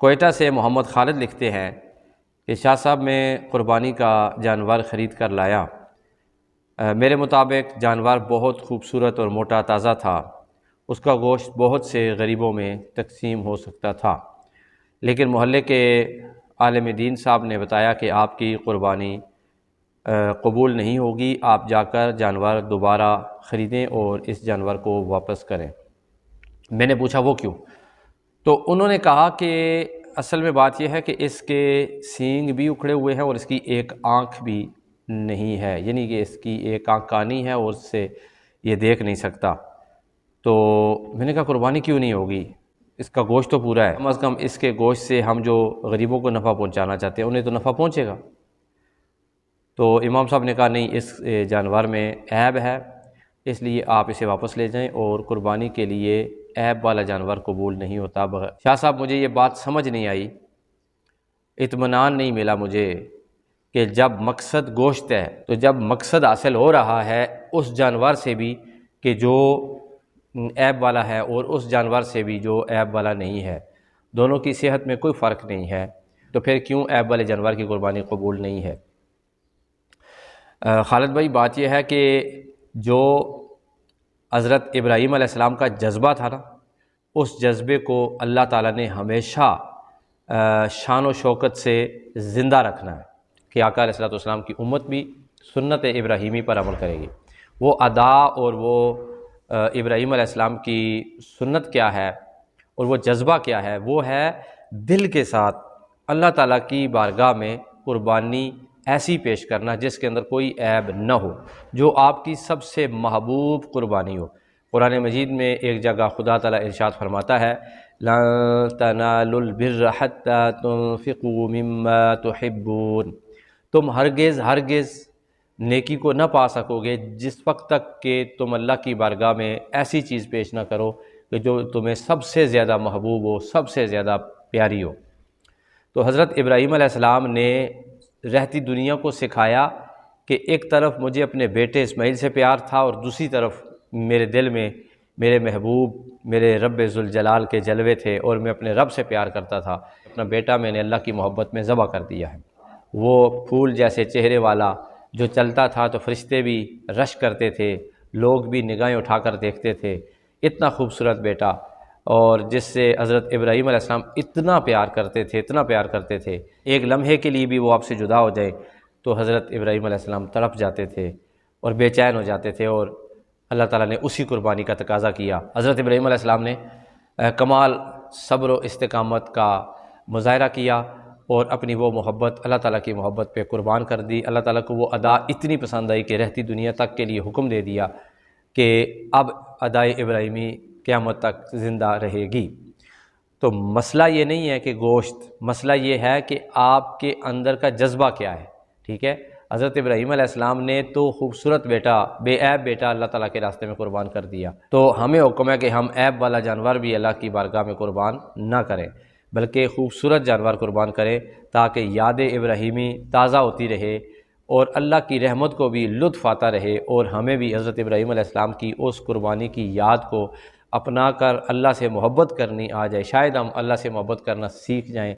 کوئٹہ سے محمد خالد لکھتے ہیں کہ شاہ صاحب میں قربانی کا جانور خرید کر لایا۔ میرے مطابق جانور بہت خوبصورت اور موٹا تازہ تھا، اس کا گوشت بہت سے غریبوں میں تقسیم ہو سکتا تھا، لیکن محلے کے عالم دین صاحب نے بتایا کہ آپ کی قربانی قبول نہیں ہوگی، آپ جا کر جانور دوبارہ خریدیں اور اس جانور کو واپس کریں۔ میں نے پوچھا وہ کیوں؟ تو انہوں نے کہا کہ اصل میں بات یہ ہے کہ اس کے سینگ بھی اکھڑے ہوئے ہیں اور اس کی ایک آنکھ بھی نہیں ہے، یعنی کہ اس کی ایک آنکھ کانی ہے اور اس سے یہ دیکھ نہیں سکتا۔ تو میں نے کہا قربانی کیوں نہیں ہوگی؟ اس کا گوشت تو پورا ہے، کم از کم اس کے گوشت سے ہم جو غریبوں کو نفع پہنچانا چاہتے ہیں انہیں تو نفع پہنچے گا۔ تو امام صاحب نے کہا نہیں، اس جانور میں عیب ہے، اس لیے آپ اسے واپس لے جائیں، اور قربانی کے لیے عیب والا جانور قبول نہیں ہوتا۔ شاہ صاحب مجھے یہ بات سمجھ نہیں آئی، اطمینان نہیں ملا مجھے کہ جب مقصد گوشت ہے تو جب مقصد حاصل ہو رہا ہے اس جانور سے بھی کہ جو عیب والا ہے اور اس جانور سے بھی جو عیب والا نہیں ہے، دونوں کی صحت میں کوئی فرق نہیں ہے، تو پھر کیوں عیب والے جانور کی قربانی قبول نہیں ہے؟ خالد بھائی، بات یہ ہے کہ جو حضرت ابراہیم علیہ السلام کا جذبہ تھا نا، اس جذبے کو اللہ تعالیٰ نے ہمیشہ شان و شوکت سے زندہ رکھنا ہے کہ آقا علیہ السلام کی امت بھی سنت ابراہیمی پر عمل کرے گی۔ وہ ادا اور وہ ابراہیم علیہ السلام کی سنت کیا ہے اور وہ جذبہ کیا ہے؟ وہ ہے دل کے ساتھ اللہ تعالیٰ کی بارگاہ میں قربانی ایسی پیش کرنا جس کے اندر کوئی عیب نہ ہو، جو آپ کی سب سے محبوب قربانی ہو۔ قرآن مجید میں ایک جگہ خدا تعالیٰ ارشاد فرماتا ہے لَن تَنَالُوا الْبِرَّ حَتَّى تُنْفِقُوا مِمَّا تُحِبُّونَ، تم ہرگز نیکی کو نہ پا سکو گے جس وقت تک کہ تم اللہ کی بارگاہ میں ایسی چیز پیش نہ کرو کہ جو تمہیں سب سے زیادہ محبوب ہو، سب سے زیادہ پیاری ہو۔ تو حضرت ابراہیم علیہ السلام نے رہتی دنیا کو سکھایا کہ ایک طرف مجھے اپنے بیٹے اسماعیل سے پیار تھا اور دوسری طرف میرے دل میں میرے محبوب، میرے رب ذوالجلال کے جلوے تھے اور میں اپنے رب سے پیار کرتا تھا۔ اپنا بیٹا میں نے اللہ کی محبت میں ذبح کر دیا ہے۔ وہ پھول جیسے چہرے والا جو چلتا تھا تو فرشتے بھی رش کرتے تھے، لوگ بھی نگاہیں اٹھا کر دیکھتے تھے، اتنا خوبصورت بیٹا، اور جس سے حضرت ابراہیم علیہ السلام اتنا پیار کرتے تھے، ایک لمحے کے لیے بھی وہ آپ سے جدا ہو جائے تو حضرت ابراہیم علیہ السلام تڑپ جاتے تھے اور بے چین ہو جاتے تھے، اور اللہ تعالیٰ نے اسی قربانی کا تقاضا کیا۔ حضرت ابراہیم علیہ السلام نے کمال صبر و استقامت کا مظاہرہ کیا اور اپنی وہ محبت اللہ تعالیٰ کی محبت پہ قربان کر دی۔ اللہ تعالیٰ کو وہ ادا اتنی پسند آئی کہ رہتی دنیا تک کے لیے حکم دے دیا کہ اب ادائے ابراہیمی قیامت تک زندہ رہے گی۔ تو مسئلہ یہ نہیں ہے کہ گوشت، مسئلہ یہ ہے کہ آپ کے اندر کا جذبہ کیا ہے، ٹھیک ہے؟ حضرت ابراہیم علیہ السلام نے تو خوبصورت بیٹا، بے عیب بیٹا اللہ تعالیٰ کے راستے میں قربان کر دیا، تو ہمیں حکم ہے کہ ہم عیب والا جانور بھی اللہ کی بارگاہ میں قربان نہ کریں، بلکہ خوبصورت جانور قربان کریں تاکہ یاد ابراہیمی تازہ ہوتی رہے اور اللہ کی رحمت کو بھی لطف آتا رہے، اور ہمیں بھی حضرت ابراہیم علیہ السلام کی اس قربانی کی یاد کو اپنا کر اللہ سے محبت کرنی آ جائے، شاید ہم اللہ سے محبت کرنا سیکھ جائیں۔